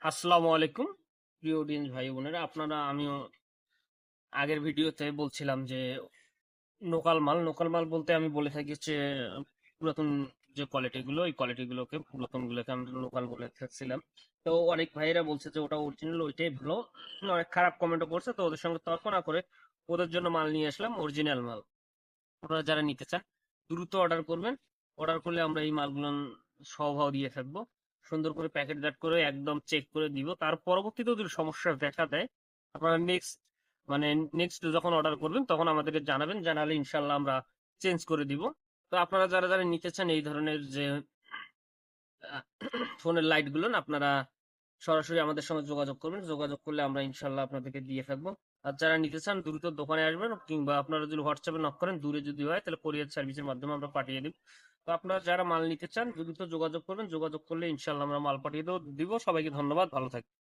আসসালামু আলাইকুম প্রিয় অডিয়েন্স ভাই বোনেরা, আপনারা আমিও আগের ভিডিওতে বলছিলাম যে লোকাল মাল বলতে আমি বলে থাকি হচ্ছে পুরাতন যে কোয়ালিটিগুলো, এই কোয়ালিটিগুলোকে পুরাতন গুলোকে আমরা লোকাল বলে থাকছিলাম। তো অনেক ভাইয়েরা বলছে যে ওটা অরিজিনাল, ওইটাই ভালো। অনেক খারাপ কমেন্টও করছে, তো ওদের সঙ্গে তর্ক না করে ওদের জন্য মাল নিয়ে আসলাম, অরিজিনাল মাল। আপনারা যারা নিতে চান দ্রুত অর্ডার করবেন। অর্ডার করলে আমরা এই মালগুলো সহভাও দিয়ে থাকবো, সুন্দর করে প্যাকেটজাত করে একদম চেক করে দিব। তার পরবর্তীতেও যদি সমস্যা দেখা দেয়, আপনারা মানে নেক্সট যখন অর্ডার করবেন তখন আমাদেরকে জানাবেন, জানালে ইনশাল্লাহ আমরা চেঞ্জ করে দিব। তো আপনারা যারা যারা নিতে চান এই ধরনের যে ফোনের লাইট গুলো না, আপনারা সরাসরি আমাদের সঙ্গে যোগাযোগ করবেন, যোগাযোগ করলে আমরা ইনশাল্লাহ আপনাদেরকে দিয়ে থাকবো। আর যারা নিতে চান দ্রুত দোকানে আসবেন, কিংবা আপনারা যদি হোয়াটসঅ্যাপে নক করেন, দূরে যদি হয় তাহলে কোরিয়ার সার্ভিসের মাধ্যমে আমরা পাঠিয়ে দিব। তো আপনারা যারা মাল নিতে চান দ্রুত যোগাযোগ করবেন, যোগাযোগ করলে ইনশাল্লাহ আমরা মাল পাঠিয়ে দিব। সবাইকে ধন্যবাদ, ভালো থাকবেন।